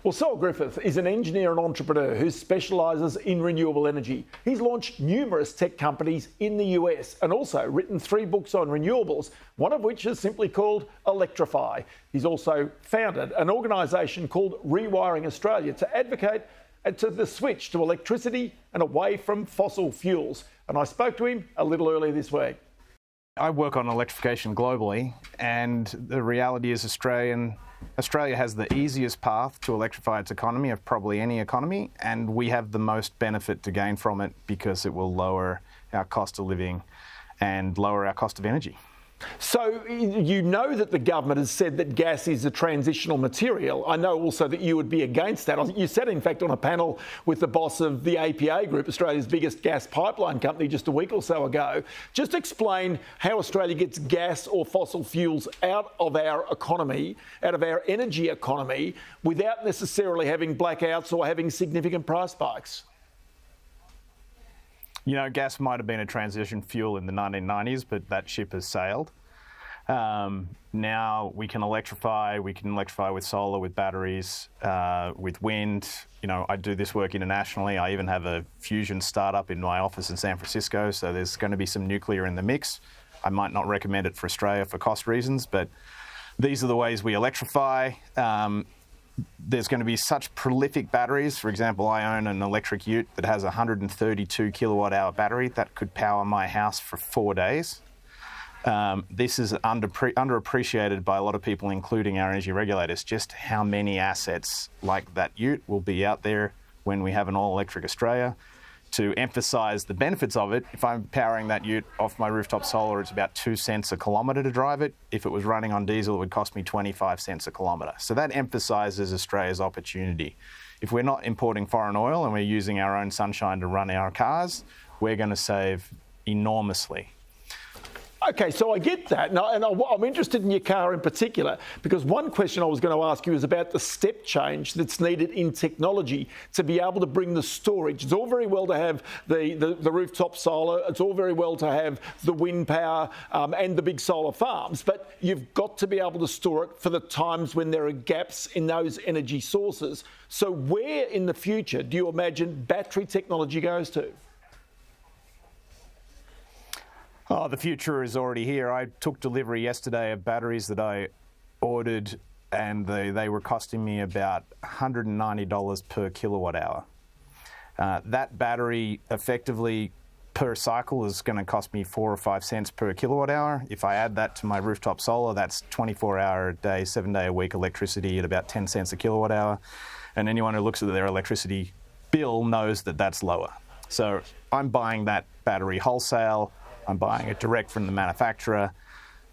Well, Saul Griffith is an engineer and entrepreneur who specialises in renewable energy. He's launched numerous tech companies in the US and also written 3 books on renewables, one of which is simply called Electrify. He's also founded an organisation called Rewiring Australia to advocate to the switch to electricity and away from fossil fuels. And I spoke to him a little earlier this week. I work on electrification globally, and the reality is Australia has the easiest path to electrify its economy of probably any economy, and we have the most benefit to gain from it because it will lower our cost of living and lower our cost of energy. So you know that the government has said that gas is a transitional material. I know also that you would be against that. You sat, in fact, on a panel with the boss of the APA Group, Australia's biggest gas pipeline company, just a week or so ago. Just explain how Australia gets gas or fossil fuels out of our economy, out of our energy economy, without necessarily having blackouts or having significant price spikes. You know, gas might have been a transition fuel in the 1990s, but that ship has sailed. Now we can electrify with solar, with batteries, with wind. You know, I do this work internationally. I even have a fusion startup in my office in San Francisco, so there's going to be some nuclear in the mix. I might not recommend it for Australia for cost reasons, but these are the ways we electrify. There's going to be such prolific batteries. For example, I own an electric ute that has a 132 kilowatt hour battery that could power my house for 4 days. This is underappreciated by a lot of people, including our energy regulators, just how many assets like that ute will be out there when we have an all-electric Australia. To emphasise the benefits of it, if I'm powering that ute off my rooftop solar, it's about 2 cents a kilometre to drive it. If it was running on diesel, it would cost me 25 cents a kilometre. So that emphasises Australia's opportunity. If we're not importing foreign oil and we're using our own sunshine to run our cars, we're going to save enormously. OK, so I get that. And I'm interested in your car in particular, because one question I was going to ask you is about the step change that's needed in technology to be able to bring the storage. It's all very well to have the rooftop solar. It's all very well to have the wind power and the big solar farms. But you've got to be able to store it for the times when there are gaps in those energy sources. So where in the future do you imagine battery technology goes to? Oh, the future is already here. I took delivery yesterday of batteries that I ordered, and they were costing me about $190 per kilowatt hour. That battery effectively per cycle is going to cost me 4 or 5 cents per kilowatt hour. If I add that to my rooftop solar, that's 24-hour a day, 7-day-a-week electricity at about 10 cents a kilowatt hour. And anyone who looks at their electricity bill knows that that's lower. So I'm buying that battery wholesale. I'm buying it direct from the manufacturer,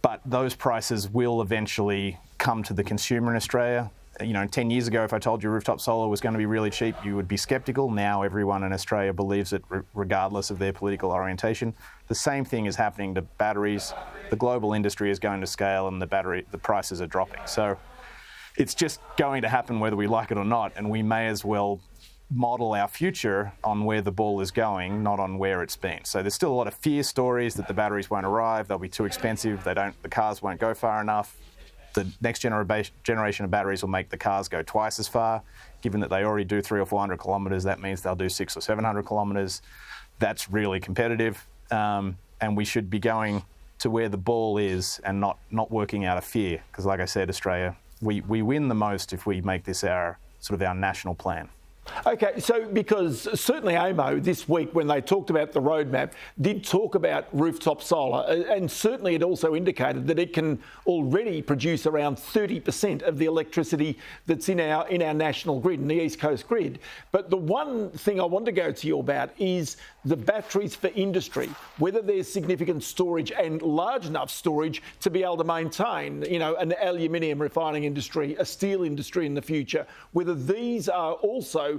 but those prices will eventually come to the consumer in Australia. You know, 10 years ago, if I told you rooftop solar was going to be really cheap, you would be sceptical. Now everyone in Australia believes it, regardless of their political orientation. The same thing is happening to batteries. The global industry is going to scale, and the prices are dropping. So it's just going to happen whether we like it or not, and we may as well model our future on where the ball is going, not on where it's been. So there's still a lot of fear stories that the batteries won't arrive, they'll be too expensive, the cars won't go far enough. The next generation of batteries will make the cars go twice as far. Given that they already do 300 or 400 kilometres, that means they'll do 600 or 700 kilometres. That's really competitive, and we should be going to where the ball is and not working out of fear. Because like I said, Australia, we win the most if we make this our national plan. OK, so because certainly AEMO this week, when they talked about the roadmap, did talk about rooftop solar, and certainly it also indicated that it can already produce around 30% of the electricity that's in our national grid, in the East Coast grid. But the one thing I want to go to you about is the batteries for industry, whether there's significant storage and large enough storage to be able to maintain, you know, an aluminium refining industry, a steel industry in the future, whether these are also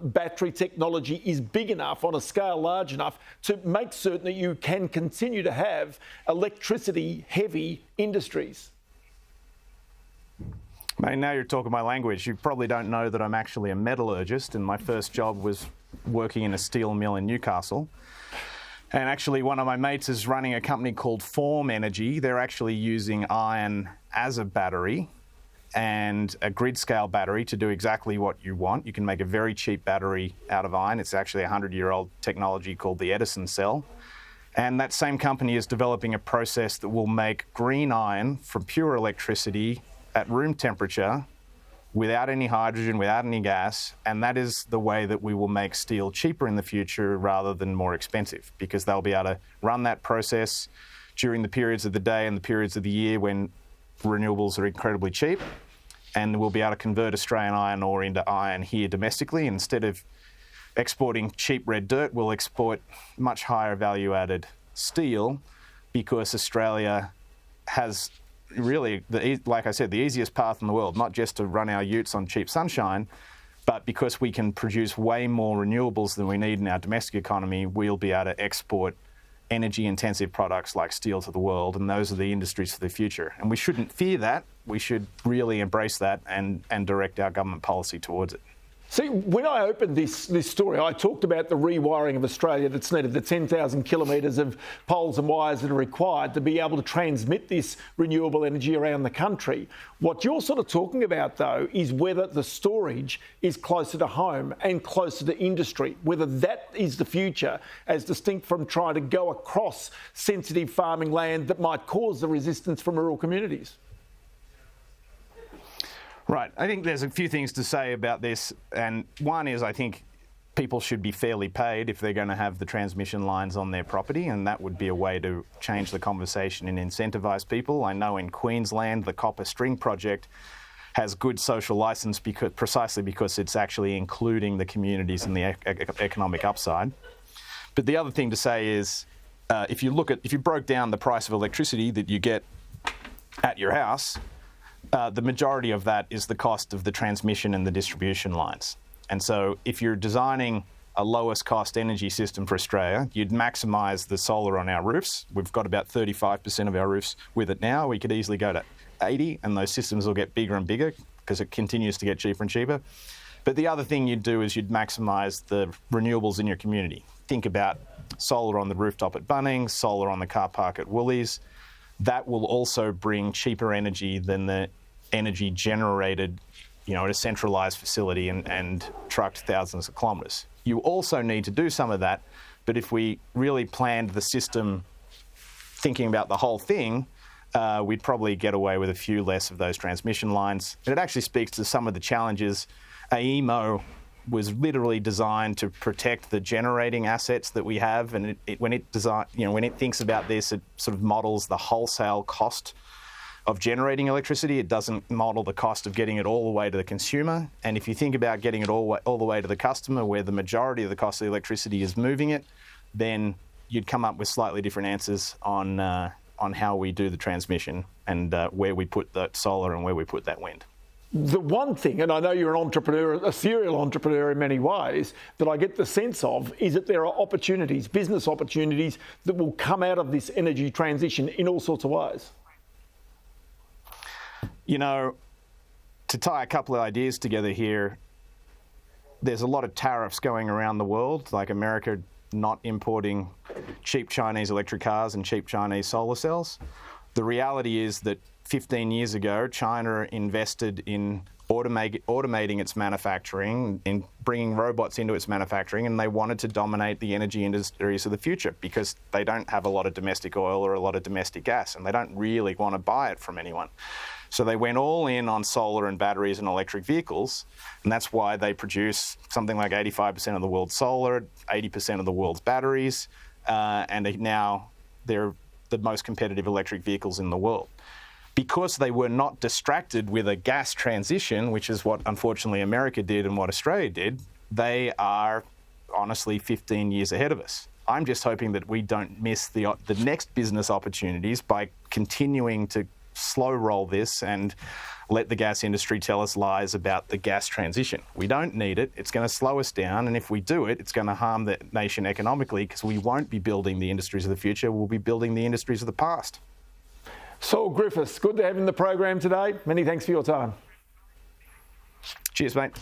battery technology is big enough on a scale large enough to make certain that you can continue to have electricity-heavy industries. Mate, now you're talking my language. You probably don't know that I'm actually a metallurgist, and my first job was working in a steel mill in Newcastle. And actually, one of my mates is running a company called Form Energy. They're actually using iron as a battery and a grid-scale battery to do exactly what you want. You can make a very cheap battery out of iron. It's actually a 100-year-old technology called the Edison cell. And that same company is developing a process that will make green iron from pure electricity at room temperature without any hydrogen, without any gas. And that is the way that we will make steel cheaper in the future rather than more expensive, because they'll be able to run that process during the periods of the day and the periods of the year when renewables are incredibly cheap. And we'll be able to convert Australian iron ore into iron here domestically. Instead of exporting cheap red dirt, we'll export much higher value-added steel, because Australia has really, like I said, the easiest path in the world, not just to run our utes on cheap sunshine, but because we can produce way more renewables than we need in our domestic economy, we'll be able to export energy-intensive products like steel to the world, and those are the industries for the future. And we shouldn't fear that. We should really embrace that and direct our government policy towards it. See, when I opened this story, I talked about the rewiring of Australia that's needed, the 10,000 kilometres of poles and wires that are required to be able to transmit this renewable energy around the country. What you're sort of talking about, though, is whether the storage is closer to home and closer to industry, whether that is the future, as distinct from trying to go across sensitive farming land that might cause the resistance from rural communities. Right. I think there's a few things to say about this. And one is, I think people should be fairly paid if they're going to have the transmission lines on their property, and that would be a way to change the conversation and incentivise people. I know in Queensland, the Copper String project has good social licence precisely because it's actually including the communities in the economic upside. But the other thing to say is, if you broke down the price of electricity that you get at your house, the majority of that is the cost of the transmission and the distribution lines. And so if you're designing a lowest cost energy system for Australia, you'd maximise the solar on our roofs. We've got about 35% of our roofs with it now. We could easily go to 80, and those systems will get bigger and bigger because it continues to get cheaper and cheaper. But the other thing you'd do is you'd maximise the renewables in your community. Think about solar on the rooftop at Bunnings, solar on the car park at Woolies. That will also bring cheaper energy than the energy generated, at a centralised facility and trucked thousands of kilometres. You also need to do some of that, but if we really planned the system thinking about the whole thing, we'd probably get away with a few less of those transmission lines. And it actually speaks to some of the challenges. AEMO was literally designed to protect the generating assets that we have, and when it thinks about this, it sort of models the wholesale cost of generating electricity. It doesn't model the cost of getting it all the way to the consumer. And if you think about getting it all the way to the customer, where the majority of the cost of the electricity is moving it, then you'd come up with slightly different answers on how we do the transmission and where we put that solar and where we put that wind. The one thing, and I know you're an entrepreneur, a serial entrepreneur in many ways, that I get the sense of is that there are opportunities, business opportunities, that will come out of this energy transition in all sorts of ways. To tie a couple of ideas together here, there's a lot of tariffs going around the world, like America not importing cheap Chinese electric cars and cheap Chinese solar cells. The reality is that 15 years ago, China invested in automating its manufacturing, in bringing robots into its manufacturing, and they wanted to dominate the energy industries of the future because they don't have a lot of domestic oil or a lot of domestic gas, and they don't really want to buy it from anyone. So they went all in on solar and batteries and electric vehicles, and that's why they produce something like 85% of the world's solar, 80% of the world's batteries, and now they're the most competitive electric vehicles in the world. Because they were not distracted with a gas transition, which is what unfortunately America did and what Australia did, they are honestly 15 years ahead of us. I'm just hoping that we don't miss the next business opportunities by continuing to slow roll this and let the gas industry tell us lies about the gas transition. We don't need it. It's going to slow us down. And if we do it, it's going to harm the nation economically because we won't be building the industries of the future. We'll be building the industries of the past. Saul Griffith, good to have you in the program today. Many thanks for your time. Cheers, mate.